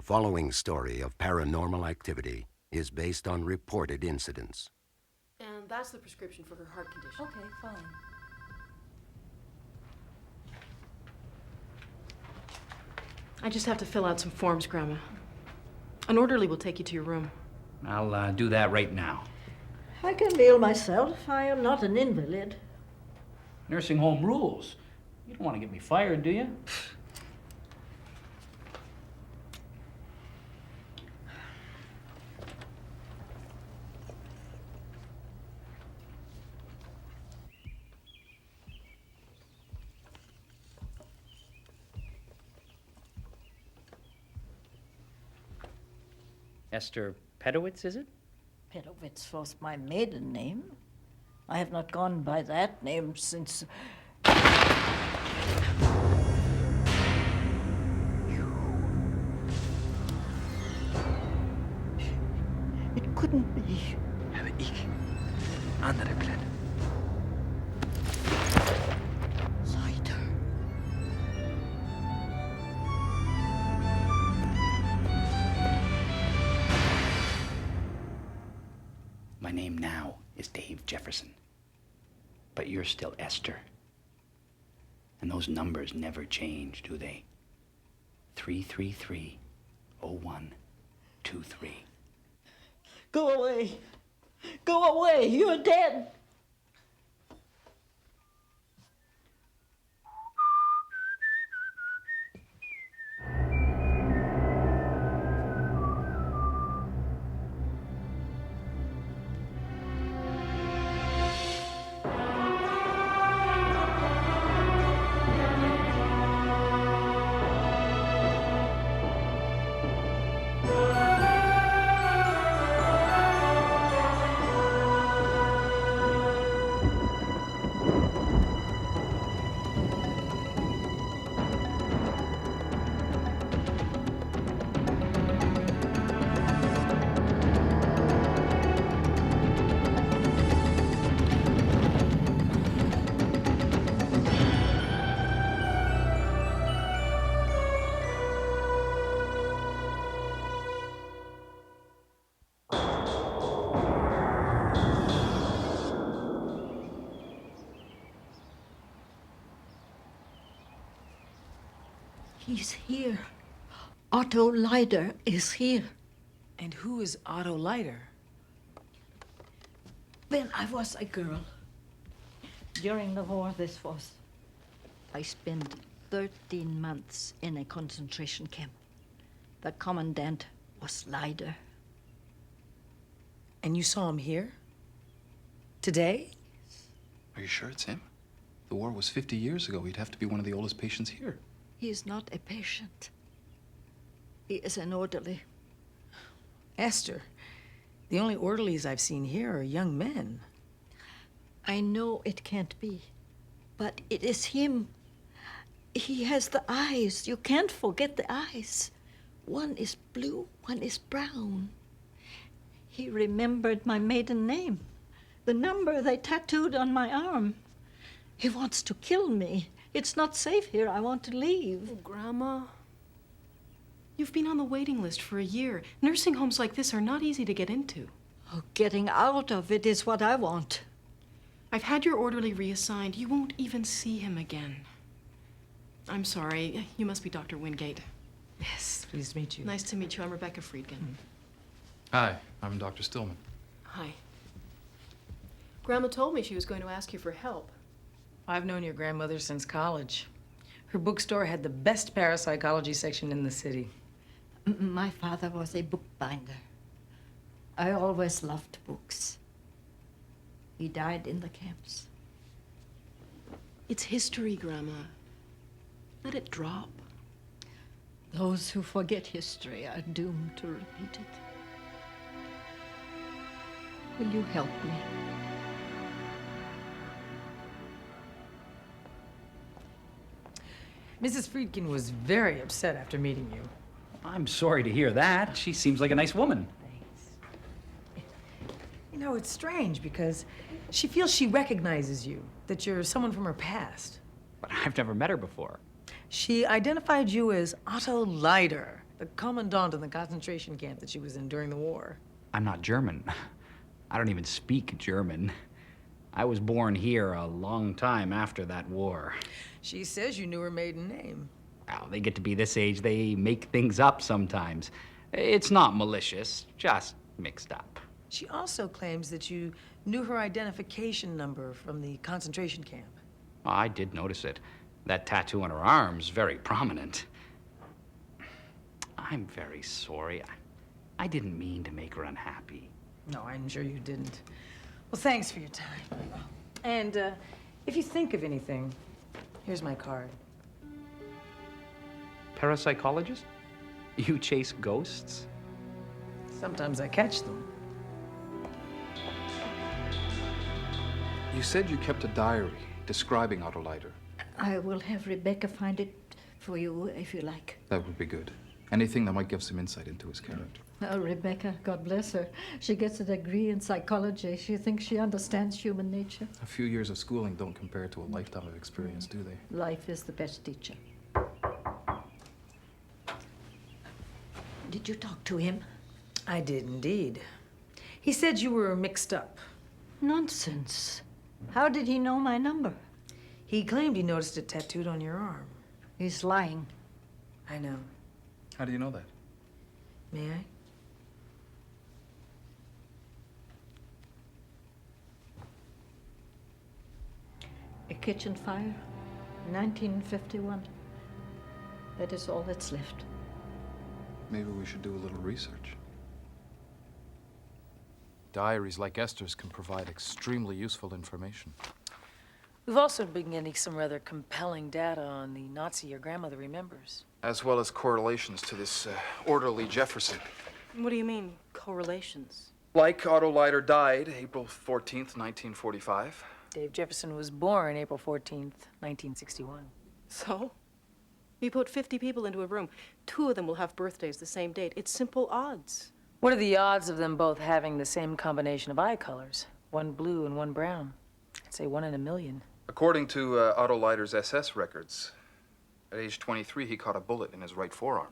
The following story of paranormal activity is based on reported incidents. And that's the prescription for her heart condition. Okay, fine. I just have to fill out some forms, Grandma. An orderly will take you to your room. I'll do that right now. I can bail myself. I am not an invalid. Nursing home rules. You don't want to get me fired, do you? Esther Pedowitz, is it? Pedowitz was my maiden name. I have not gone by that name since... It couldn't be. Hebben ik andere plannen. Lighter. My name now is Dave Jefferson. But you're still Esther. And those numbers never change, do they? 333-0123. Go away. Go away. You're dead. He's here. Otto Leider is here. And who is Otto Leider? When I was a girl, during the war, I spent 13 months in a concentration camp. The commandant was Leider. And you saw him here? Today? Are you sure it's him? The war was 50 years ago. He'd have to be one of the oldest patients here. He is not a patient. He is an orderly. Esther, the only orderlies I've seen here are young men. I know it can't be, but it is him. He has the eyes. You can't forget the eyes. One is blue, one is brown. He remembered my maiden name, the number they tattooed on my arm. He wants to kill me. It's not safe here. I want to leave. Oh, Grandma. You've been on the waiting list for a year. Nursing homes like this are not easy to get into. Oh, getting out of it is what I want. I've had your orderly reassigned. You won't even see him again. I'm sorry. You must be Dr. Wingate. Yes, pleased to meet you. Nice to meet you. I'm Rebecca Friedkin. Hi, I'm Dr. Stillman. Hi. Grandma told me she was going to ask you for help. I've known your grandmother since college. Her bookstore had the best parapsychology section in the city. My father was a bookbinder. I always loved books. He died in the camps. It's history, Grandma. Let it drop. Those who forget history are doomed to repeat it. Will you help me? Mrs. Friedkin was very upset after meeting you. I'm sorry to hear that. She seems like a nice woman. You know, it's strange because she feels she recognizes you, that you're someone from her past. But I've never met her before. She identified you as Otto Leider, The commandant in the concentration camp that she was in during the war. I'm not German. I don't even speak German. I was born here a long time after that war. She says you knew her maiden name. Well, they get to be this age, they make things up sometimes. It's not malicious, just mixed up. She also claims that you knew her identification number from the concentration camp. I did notice it. That tattoo on her arm's very prominent. I'm very sorry. I didn't mean to make her unhappy. No, I'm sure you didn't. Well, thanks for your time. And if you think of anything, here's my card. Parapsychologist? You chase ghosts? Sometimes I catch them. You said you kept a diary describing Otto Leiter. I will have Rebecca find it for you if you like. That would be good. Anything that might give some insight into his character. Oh, Rebecca, God bless her. She gets a degree in psychology. She thinks she understands human nature. A few years of schooling don't compare to a lifetime of experience, do they? Life is the best teacher. Did you talk to him? I did indeed. He said you were mixed up. Nonsense. How did he know my number? He claimed he noticed it tattooed on your arm. He's lying. I know. How do you know that? May I? A kitchen fire, 1951. That is all that's left. Maybe we should do a little research. Diaries like Esther's can provide extremely useful information. We've also been getting some rather compelling data on the Nazi your grandmother remembers. As well as correlations to this orderly Jefferson. What do you mean, correlations? Like Otto Leiter died April 14th, 1945. Dave Jefferson was born April 14th, 1961. So? You put 50 people into a room. 2 of them will have birthdays the same date. It's simple odds. What are the odds of them both having the same combination of eye colors? One blue and one brown. I'd say 1 in a million. According to Otto Leiter's SS records, at age 23, he caught a bullet in his right forearm.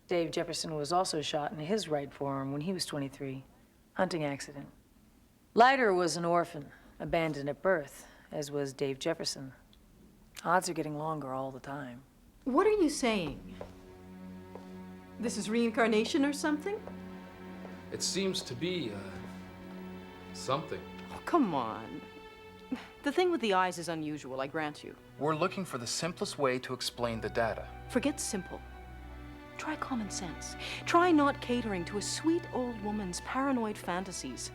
Dave Jefferson was also shot in his right forearm when he was 23. Hunting accident. Leiter was an orphan, abandoned at birth, as was Dave Jefferson. Odds are getting longer all the time. What are you saying? This is reincarnation or something? It seems to be, something. Oh, come on. The thing with the eyes is unusual, I grant you. We're looking for the simplest way to explain the data. Forget simple. Try common sense. Try not catering to a sweet old woman's paranoid fantasies.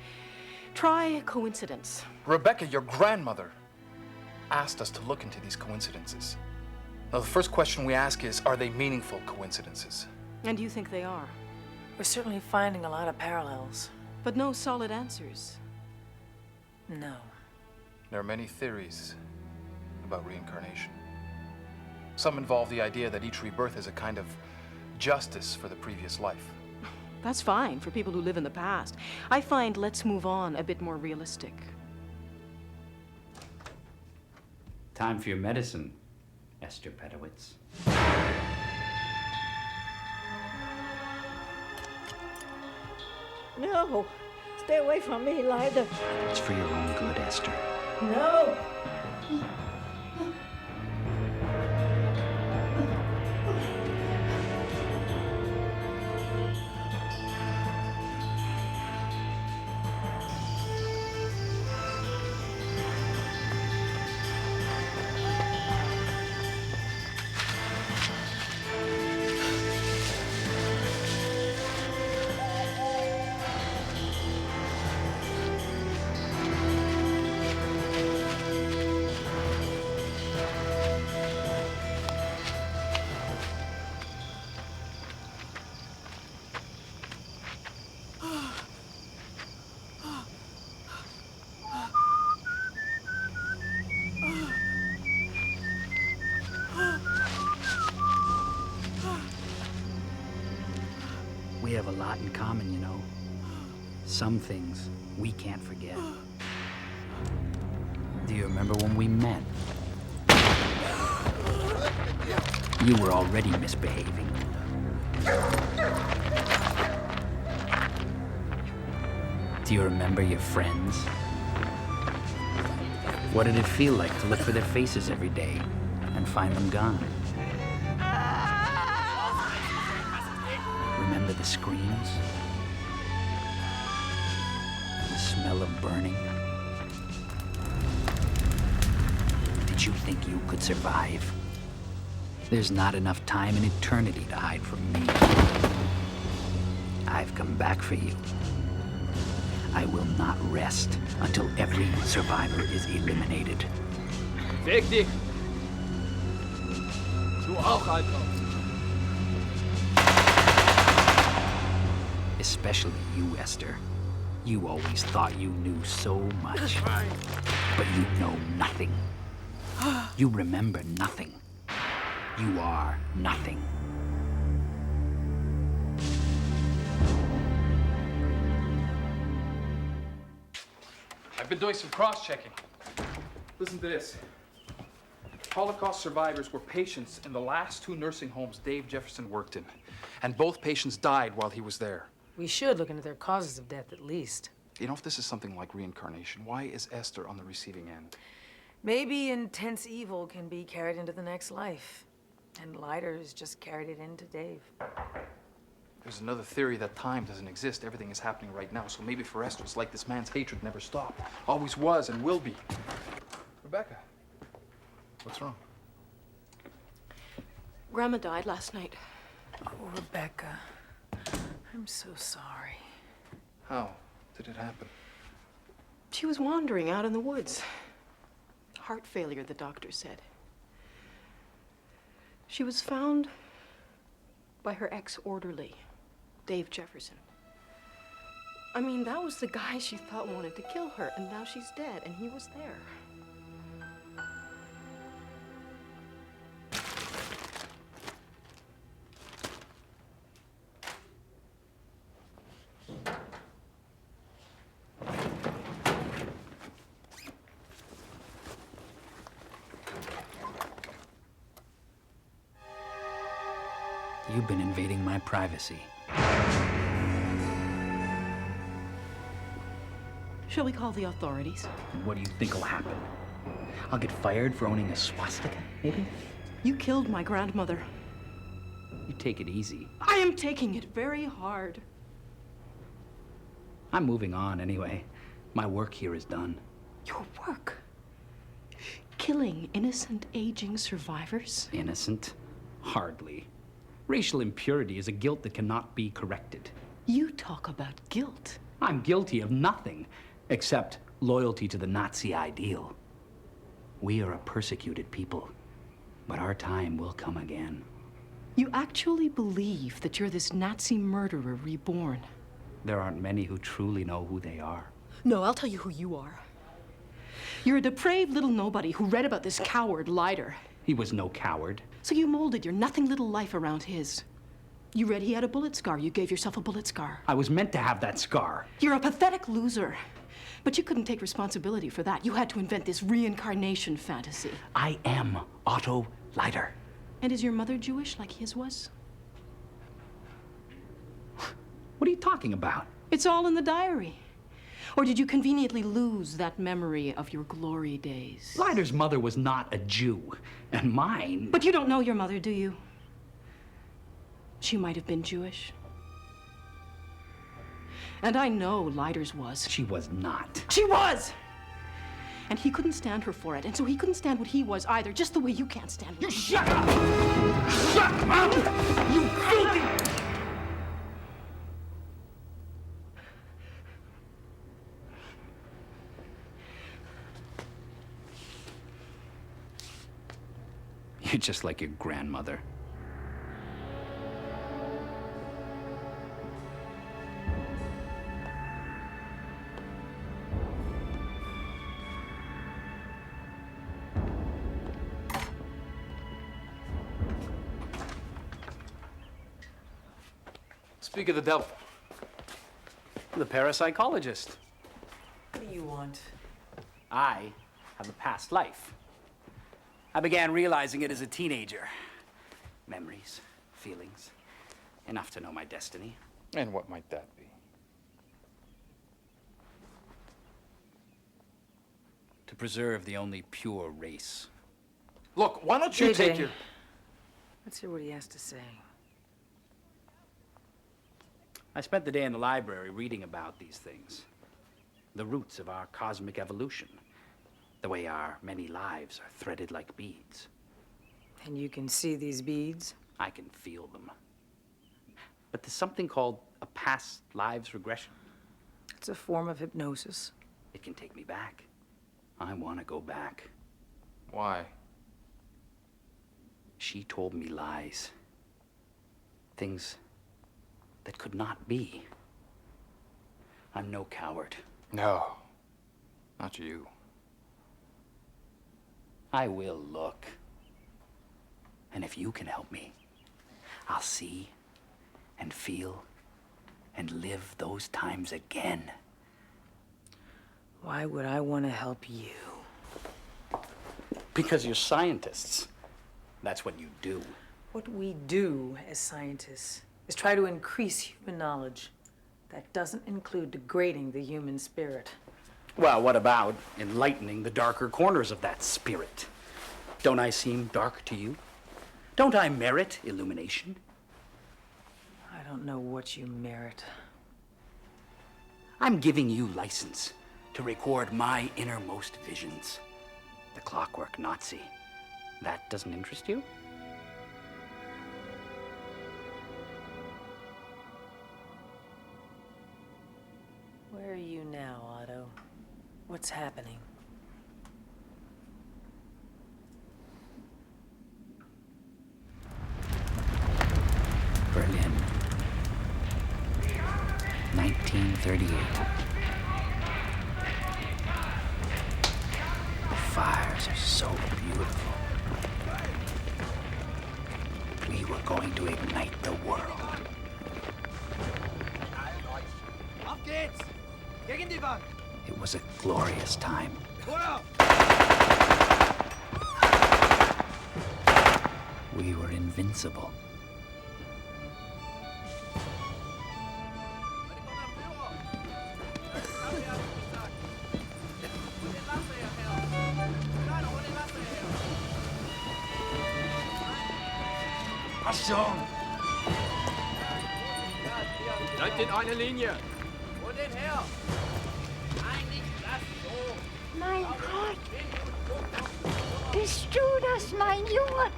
Try coincidence. Rebecca, your grandmother, asked us to look into these coincidences. Now, the first question we ask is, are they meaningful coincidences? And you think they are. We're certainly finding a lot of parallels. But no solid answers. No. There are many theories about reincarnation. Some involve the idea that each rebirth is a kind of justice for the previous life. That's fine for people who live in the past. I find let's move on a bit more realistic. Time for your medicine, Esther Pedowitz. No. Stay away from me, Leiter. It's for your own good, Esther. No. We have a lot in common, you know. Some things we can't forget. Do you remember when we met? You were already misbehaving. Do you remember your friends? What did it feel like to look for their faces every day and find them gone? Remember the screams? The smell of burning? Did you think you could survive? There's not enough time in eternity to hide from me. I've come back for you. I will not rest until every survivor is eliminated. Weg dich! Du auch, Alter! Especially you, Esther. You always thought you knew so much. But you know nothing. You remember nothing. You are nothing. I've been doing some cross-checking. Listen to this. Holocaust survivors were patients in the last 2 nursing homes Dave Jefferson worked in. And both patients died while he was there. We should look into their causes of death at least. You know, if this is something like reincarnation, why is Esther on the receiving end? Maybe intense evil can be carried into the next life. And Leiter's just carried it into Dave. There's another theory that time doesn't exist. Everything is happening right now. So maybe for Esther, it's like this man's hatred never stopped. Always was and will be. Rebecca, what's wrong? Grandma died last night. Oh, Rebecca. I'm so sorry. How did it happen? She was wandering out in the woods. Heart failure, the doctor said. She was found by her ex-orderly, Dave Jefferson. I mean, that was the guy she thought wanted to kill her, and now she's dead, and he was there. You've been invading my privacy. Shall we call the authorities? And what do you think will happen? I'll get fired for owning a swastika, maybe? You killed my grandmother. You take it easy. I am taking it very hard. I'm moving on anyway. My work here is done. Your work? Killing innocent, aging survivors? Innocent? Hardly. Racial impurity is a guilt that cannot be corrected. You talk about guilt. I'm guilty of nothing except loyalty to the Nazi ideal. We are a persecuted people, but our time will come again. You actually believe that you're this Nazi murderer reborn? There aren't many who truly know who they are. No, I'll tell you who you are. You're a depraved little nobody who read about this coward Leiter. He was no coward. So you molded your nothing little life around his. You read he had a bullet scar. You gave yourself a bullet scar. I was meant to have that scar. You're a pathetic loser. But you couldn't take responsibility for that. You had to invent this reincarnation fantasy. I am Otto Leiter. And is your mother Jewish like his was? What are you talking about? It's all in the diary. Or did you conveniently lose that memory of your glory days? Leiter's mother was not a Jew, and mine... But you don't know your mother, do you? She might have been Jewish. And I know Leiter's was. She was not. She was! And he couldn't stand her for it, and so he couldn't stand what he was either, just the way you can't stand what You shut up! Shut up! You filthy... You're just like your grandmother. Speak of the devil. The parapsychologist. What do you want? I have a past life. I began realizing it as a teenager. Memories, feelings, enough to know my destiny. And what might that be? preserve the only pure race. Look, why don't you take JJ. your... Let's hear what he has to say. I spent the day in the library reading about these things. The roots of our cosmic evolution. The way our many lives are threaded like beads. And you can see these beads? I can feel them. But there's something called a past lives regression. It's a form of hypnosis. It can take me back. I want to go back. Why? She told me lies. Things that could not be. I'm no coward. No. Not you. I will look. And if you can help me, I'll see and feel and live those times again. Why would I want to help you? Because you're scientists. That's what you do. What we do as scientists is try to increase human knowledge. That doesn't include degrading the human spirit. Well, what about enlightening the darker corners of that spirit? Don't I seem dark to you? Don't I merit illumination? I don't know what you merit. I'm giving you license to record my innermost visions. The clockwork Nazi. That doesn't interest you? Where are you now, Otto? What's happening? Berlin. 1938. The fires are so beautiful. We were going to ignite the world. Auf geht's! Gegen die Wand! It was a glorious time. Feuer! We were invincible. Achtung! Bleibt in einer Linie! Wo denn her? Eigentlich das so! Mein Gott! Bist du das, mein Junge?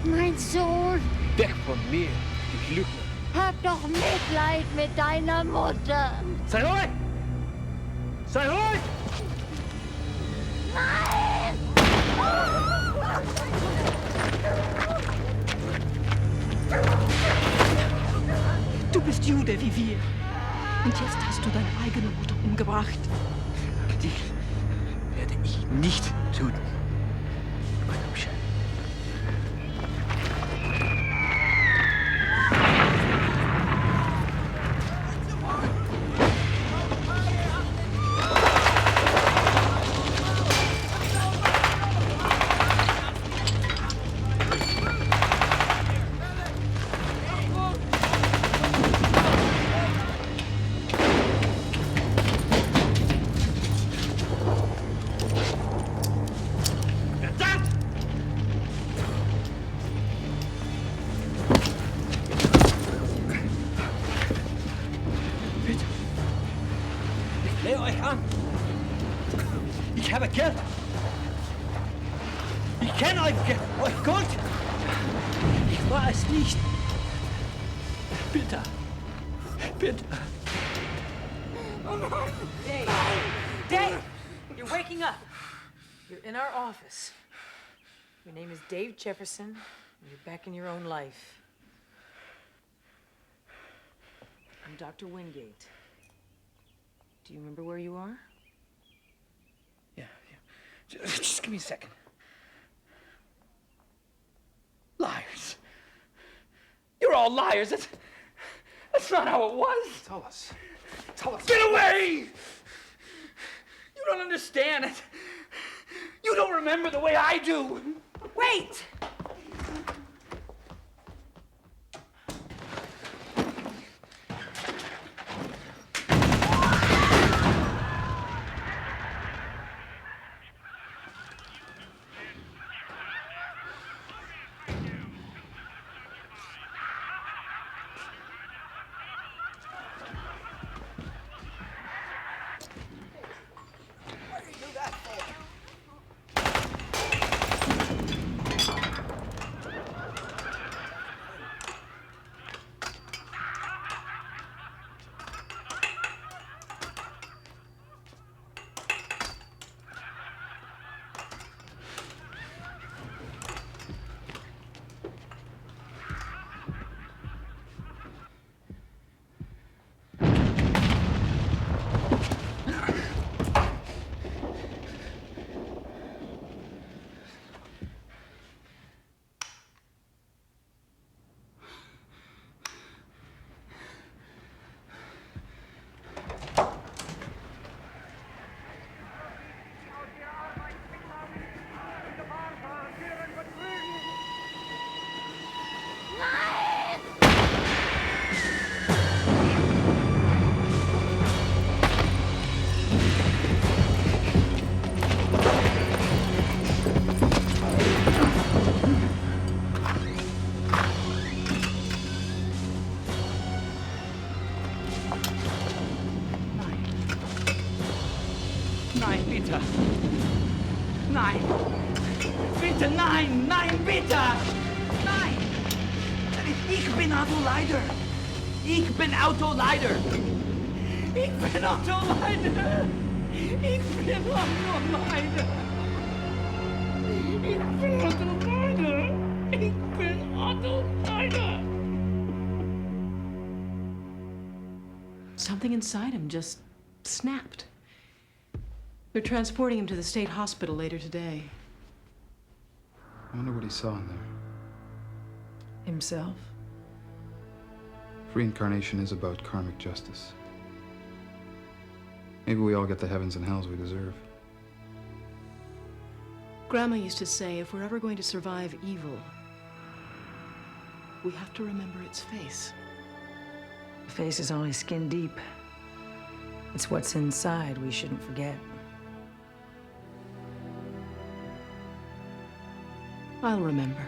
Mein Sohn, Weg von mir, du Lügner! hab doch Mitleid mit deiner Mutter. Sei ruhig! Sei ruhig! Du bist Jude wie wir. Und jetzt hast du deine eigene Mutter umgebracht. Dich werde ich nicht tun. Mein Hübscher. Seht euch an! Ich habe Geld! Ich kenne euch gut! Ich war es nicht! Bitte! Bitte! Dave! Dave! You're waking up! You're in our office. Your name is Dave Jefferson, and you're back in your own life. I'm Dr. Wingate. Do you remember where you are? Yeah. Just give me a second. Liars. You're all liars. That's not how it was. Tell us. Tell us. Get away! You don't understand it. You don't remember the way I do. Wait! Nein, bitte. Nein. Bitte, nein, nein, bitte. Nein. Ich bin Autoleider. Ich bin Autoleider. Ich bin Autoleider. Ich bin Autoleider. Ich bin Autoleider. Ich bin Autoleider. Something inside him just snapped. They're transporting him to the state hospital later today. I wonder what he saw in there. Himself? Reincarnation is about karmic justice. Maybe we all get the heavens and hells we deserve. Grandma used to say, if we're ever going to survive evil, we have to remember its face. The face is only skin deep. It's what's inside we shouldn't forget. I'll remember.